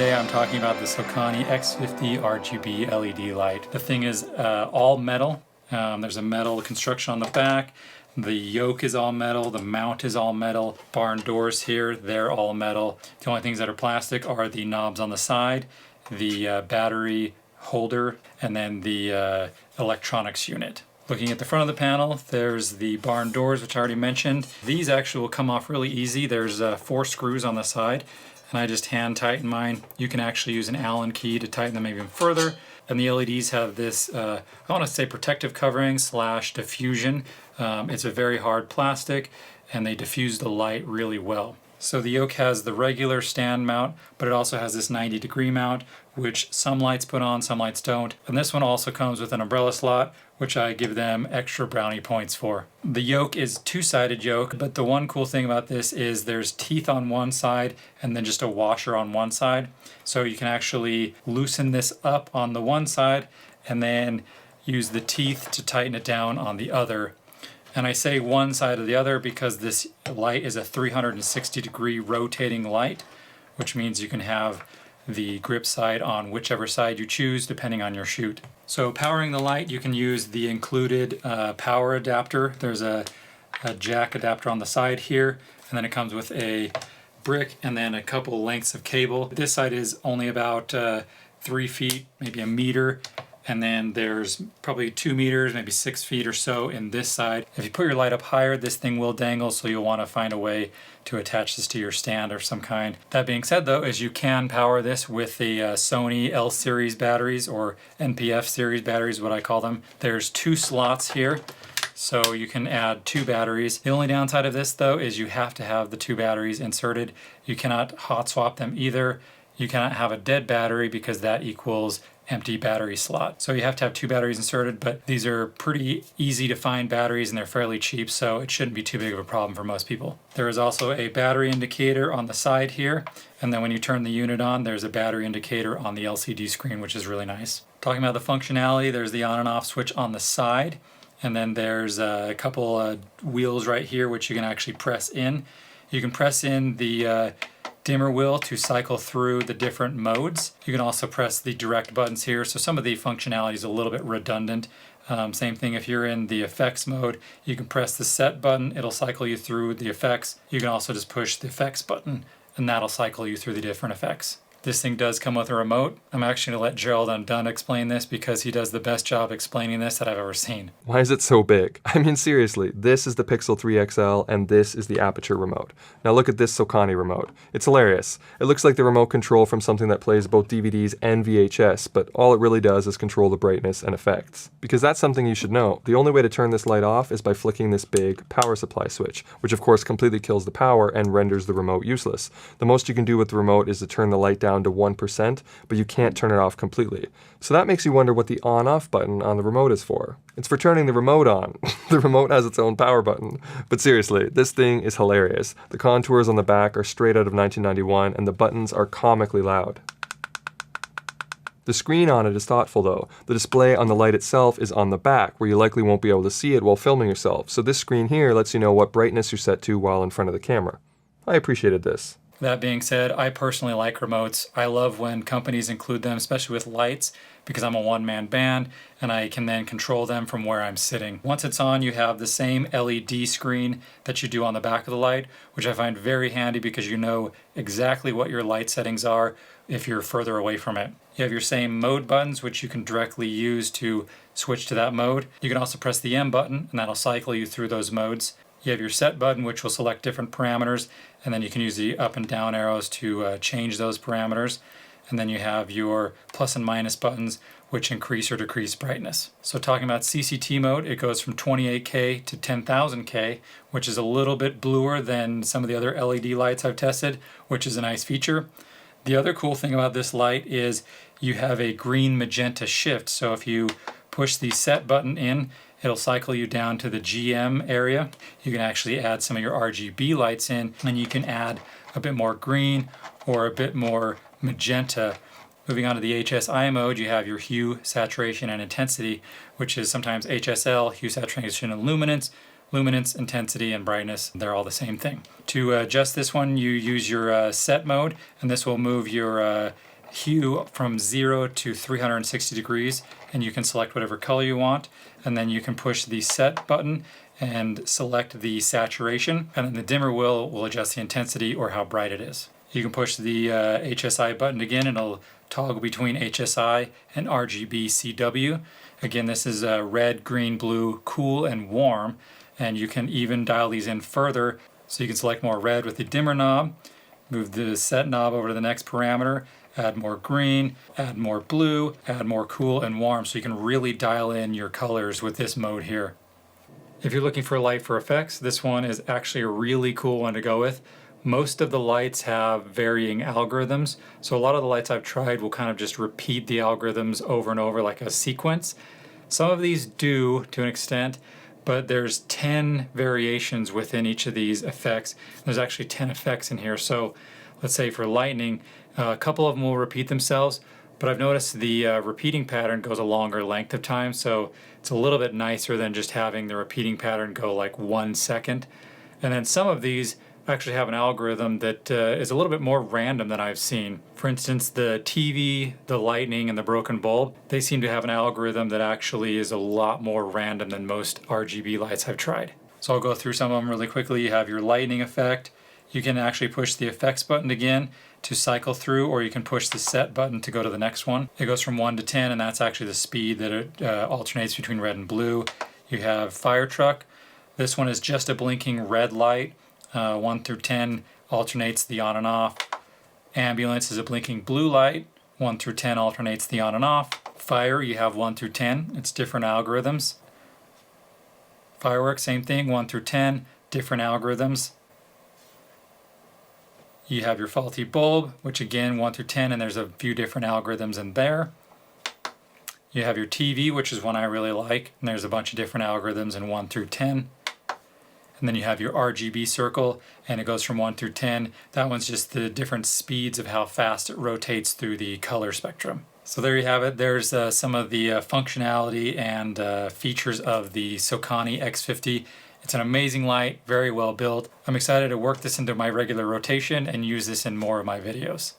Today I'm talking about the Sokani X50 RGB LED light. The thing is all metal. There's a metal construction on the back. The yoke is all metal, the mount is all metal, barn doors here, they're all metal. The only things that are plastic are the knobs on the side, the battery holder, and then the electronics unit. Looking at the front of the panel, there's the barn doors, which I already mentioned. These actually will come off really easy. There's 4 screws on the side, and I just hand tighten mine. You can actually use an Allen key to tighten them even further. And the LEDs have this, I want to say protective covering / diffusion. It's a very hard plastic, and they diffuse the light really well. So the yoke has the regular stand mount, but it also has this 90-degree mount, which some lights put on, some lights don't. And this one also comes with an umbrella slot, which I give them extra brownie points for. The yoke is 2-sided yoke, but the one cool thing about this is there's teeth on one side and then just a washer on one side. So you can actually loosen this up on the one side and then use the teeth to tighten it down on the other. And I say one side or the other because this light is a 360-degree rotating light, which means you can have the grip side on whichever side you choose depending on your shoot. So powering the light, you can use the included power adapter. There's a jack adapter on the side here, and then it comes with a brick and then a couple lengths of cable. This side is only about 3 feet, maybe a meter. And then there's probably 2 meters, maybe 6 feet or so in this side. If you put your light up higher, this thing will dangle, so you'll want to find a way to attach this to your stand of some kind. That being said though, is you can power this with the Sony L series batteries, or NPF series batteries, what I call them. There's 2 slots here, so you can add 2 batteries. The only downside of this though is you have to have the 2 batteries inserted. You cannot hot swap them either. You cannot have a dead battery because that equals empty battery slot. So you have to have 2 batteries inserted, but these are pretty easy to find batteries and they're fairly cheap, so it shouldn't be too big of a problem for most people. There is also a battery indicator on the side here, and then when you turn the unit on, there's a battery indicator on the LCD screen, which is really nice. Talking about the functionality, there's the on and off switch on the side, and then there's a couple wheels right here which you can actually press in. You can press in the dimmer wheel to cycle through the different modes. You can also press the direct buttons here, so some of the functionality is a little bit redundant. Same thing if you're in the effects mode, you can press the set button, it'll cycle you through the effects. You can also just push the effects button and that'll cycle you through the different effects. This thing does come with a remote. I'm actually going to let Gerald Undone explain this because he does the best job explaining this that I've ever seen. Why is it so big? I mean, seriously, this is the Pixel 3 XL and this is the Aperture remote. Now look at this Sokani remote. It's hilarious. It looks like the remote control from something that plays both DVDs and VHS, but all it really does is control the brightness and effects. Because that's something you should know. The only way to turn this light off is by flicking this big power supply switch, which of course completely kills the power and renders the remote useless. The most you can do with the remote is to turn the light down to 1%, but you can't turn it off completely. So that makes you wonder what the on-off button on the remote is for. It's for turning the remote on. The remote has its own power button. But seriously, this thing is hilarious. The contours on the back are straight out of 1991, and the buttons are comically loud. The screen on it is thoughtful though. The display on the light itself is on the back, where you likely won't be able to see it while filming yourself. So this screen here lets you know what brightness you're set to while in front of the camera. I appreciated this. That being said, I personally like remotes. I love when companies include them, especially with lights, because I'm a one-man band and I can then control them from where I'm sitting. Once it's on, you have the same LED screen that you do on the back of the light, which I find very handy because you know exactly what your light settings are if you're further away from it. You have your same mode buttons, which you can directly use to switch to that mode. You can also press the M button and that'll cycle you through those modes. You have your set button, which will select different parameters, and then you can use the up and down arrows to change those parameters. And then you have your plus and minus buttons, which increase or decrease brightness. So talking about CCT mode, it goes from 28K to 10,000K, which is a little bit bluer than some of the other LED lights I've tested, which is a nice feature. The other cool thing about this light is you have a green magenta shift. So if you push the set button in, it'll cycle you down to the GM area. You can actually add some of your RGB lights in, and you can add a bit more green or a bit more magenta. Moving on to the HSI mode, you have your hue, saturation, and intensity, which is sometimes HSL, hue, saturation, and luminance. Luminance, intensity, and brightness, they're all the same thing. To adjust this one, you use your set mode, and this will move your hue from 0 to 360 degrees, and you can select whatever color you want, and then you can push the set button and select the saturation, and then the dimmer wheel will adjust the intensity or how bright it is. You can push the HSI button again, and it'll toggle between HSI and RGB CW. Again, this is red, green, blue, cool, and warm, and you can even dial these in further. So you can select more red with the dimmer knob, move the set knob over to the next parameter, add more green, add more blue, add more cool and warm, so you can really dial in your colors with this mode here. If you're looking for a light for effects, this one is actually a really cool one to go with. Most of the lights have varying algorithms, so a lot of the lights I've tried will kind of just repeat the algorithms over and over like a sequence. Some of these do to an extent, but there's 10 variations within each of these effects. There's actually 10 effects in here, so let's say for lightning, a couple of them will repeat themselves, but I've noticed the repeating pattern goes a longer length of time, so it's a little bit nicer than just having the repeating pattern go like 1 second. And then some of these actually have an algorithm that is a little bit more random than I've seen. For instance, the TV, the lightning, and the broken bulb, they seem to have an algorithm that actually is a lot more random than most RGB lights I've tried. So I'll go through some of them really quickly. You have your lightning effect. You can actually push the effects button again to cycle through, or you can push the set button to go to the next one. It goes from 1 to 10, and that's actually the speed that it alternates between red and blue. You have fire truck. This one is just a blinking red light. 1 through 10 alternates the on and off. Ambulance is a blinking blue light. 1 through 10 alternates the on and off. Fire, you have 1 through 10. It's different algorithms. Fireworks, same thing, 1 through 10, different algorithms. You have your faulty bulb, which again, 1 through 10, and there's a few different algorithms in there. You have your TV, which is one I really like, and there's a bunch of different algorithms in 1 through 10. And then you have your RGB circle, and it goes from 1 through 10. That one's just the different speeds of how fast it rotates through the color spectrum. So there you have it. There's some of the functionality and features of the Sokani X50. It's an amazing light, very well built. I'm excited to work this into my regular rotation and use this in more of my videos.